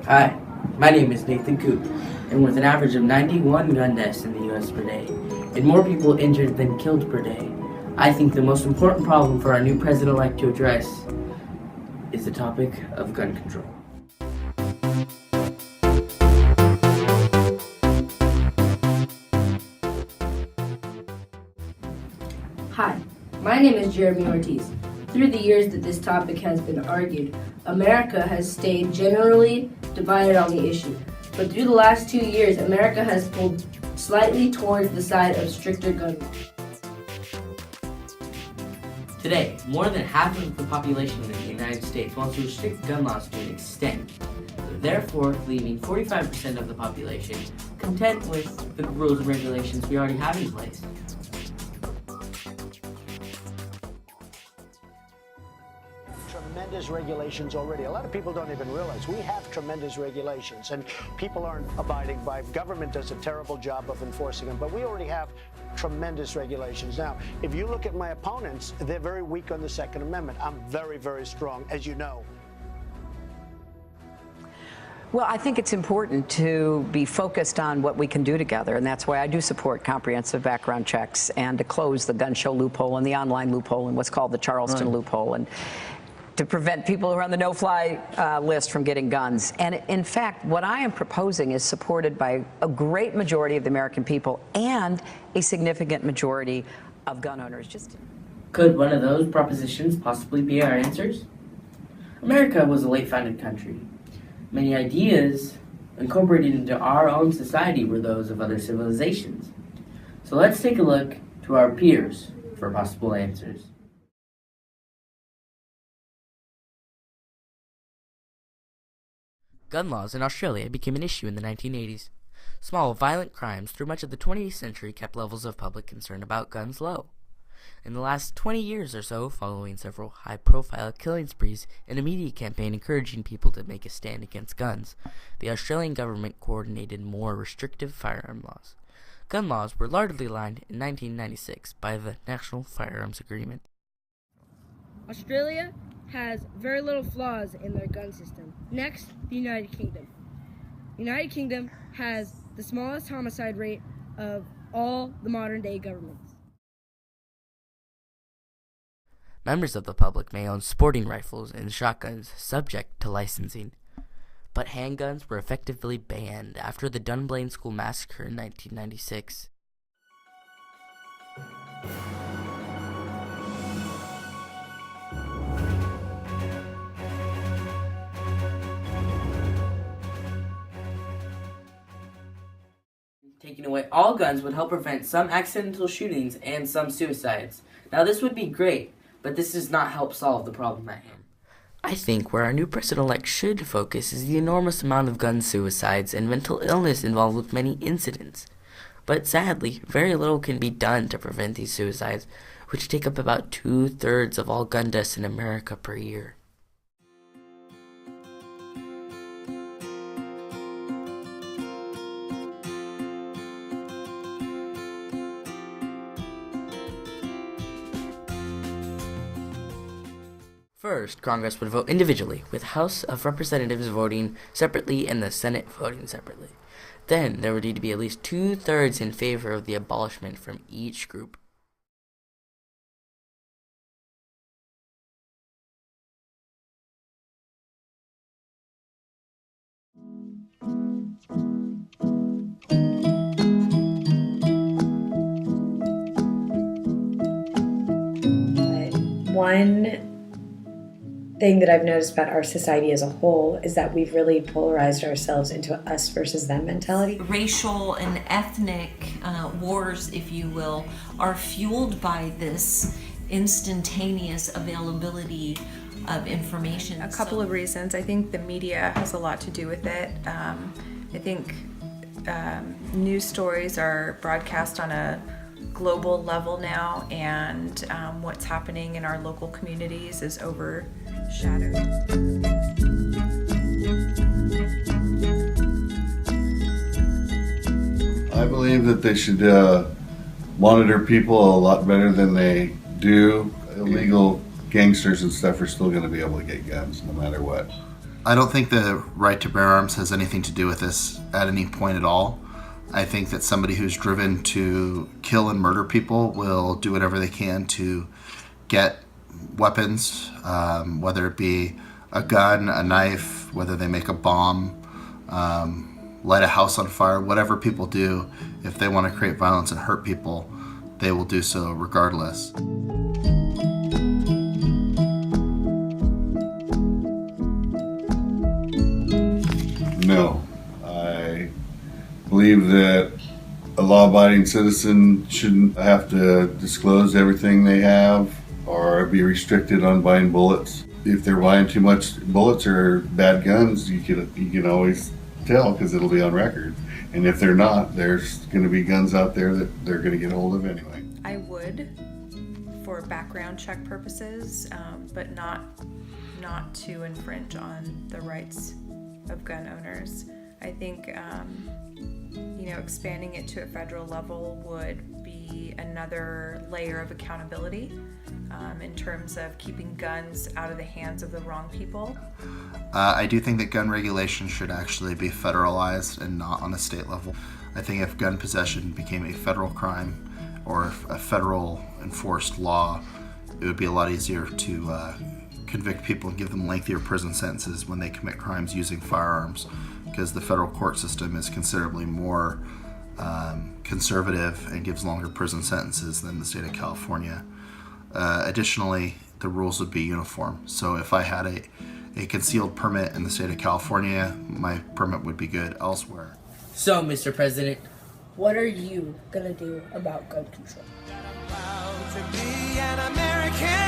Hi, my name is Nathan Koop, and with an average of 91 gun deaths in the U.S. per day, and more people injured than killed per day, I think the most important problem for our new president-elect to address is the topic of gun control. Hi, my name is Jeremy Ortiz. Through the years that this topic has been argued, America has stayed generally divided on the issue. But through the last 2 years, America has pulled slightly towards the side of stricter gun laws. Today, more than half of the population in the United States wants to restrict gun laws to an extent, therefore leaving 45% of the population content with the rules and regulations we already have in place. Tremendous regulations already. A lot of people don't even realize we have tremendous regulations and people aren't abiding by. Government does a terrible job of enforcing them, but we already have tremendous regulations. Now, if you look at my opponents, they're very weak on the Second Amendment. I'm very, very strong, as you know. Well, I think it's important to be focused on what we can do together, and that's why I do support comprehensive background checks and to close the gun show loophole and the online loophole and what's called the Charleston loophole, and to prevent people who are on the no-fly list from getting guns. And in fact, what I am proposing is supported by a great majority of the American people and a significant majority of gun owners. Could one of those propositions possibly be our answers? America was a late-founded country. Many ideas incorporated into our own society were those of other civilizations. So let's take a look to our peers for possible answers. Gun laws in Australia became an issue in the 1980s. Small, violent crimes through much of the 20th century kept levels of public concern about guns low. In the last 20 years or so, following several high-profile killing sprees and a media campaign encouraging people to make a stand against guns, the Australian government coordinated more restrictive firearm laws. Gun laws were largely aligned in 1996 by the National Firearms Agreement. Australia has very little flaws in their gun system. Next, the United Kingdom. The United Kingdom has the smallest homicide rate of all the modern-day governments. Members of the public may own sporting rifles and shotguns subject to licensing, but handguns were effectively banned after the Dunblane School massacre in 1996. Taking away all guns would help prevent some accidental shootings and some suicides. Now this would be great, but this does not help solve the problem at hand. I think where our new president-elect should focus is the enormous amount of gun suicides and mental illness involved with many incidents. But sadly, very little can be done to prevent these suicides, which take up about 2/3 of all gun deaths in America per year. First, Congress would vote individually, with House of Representatives voting separately and the Senate voting separately. Then, there would need to be at least 2/3 in favor of the abolishment from each group. One thing that I've noticed about our society as a whole is that we've really polarized ourselves into us versus them mentality. Racial and ethnic wars, if you will, are fueled by this instantaneous availability of information. A couple of reasons. I think the media has a lot to do with it. I think news stories are broadcast on a global level now, and what's happening in our local communities is overshadowed. I believe that they should monitor people a lot better than they do. Illegal gangsters and stuff are still going to be able to get guns no matter what. I don't think the right to bear arms has anything to do with this at any point at all. I think that somebody who's driven to kill and murder people will do whatever they can to get weapons, whether it be a gun, a knife, whether they make a bomb, light a house on fire, whatever people do, if they want to create violence and hurt people, they will do so regardless. No. I believe that a law-abiding citizen shouldn't have to disclose everything they have or be restricted on buying bullets. If they're buying too much bullets or bad guns, you can always tell because it'll be on record. And if they're not, there's going to be guns out there that they're going to get hold of anyway. I would, for background check purposes, but not to infringe on the rights of gun owners. I think expanding it to a federal level would be another layer of accountability in terms of keeping guns out of the hands of the wrong people. I do think that gun regulation should actually be federalized and not on a state level. I think if gun possession became a federal crime or a federal enforced law, it would be a lot easier to convict people and give them lengthier prison sentences when they commit crimes using firearms, because the federal court system is considerably more conservative and gives longer prison sentences than the state of California. Additionally, the rules would be uniform. So if I had a concealed permit in the state of California, my permit would be good elsewhere. So, Mr. President, What are you gonna do about gun control? I'm proud to be an American.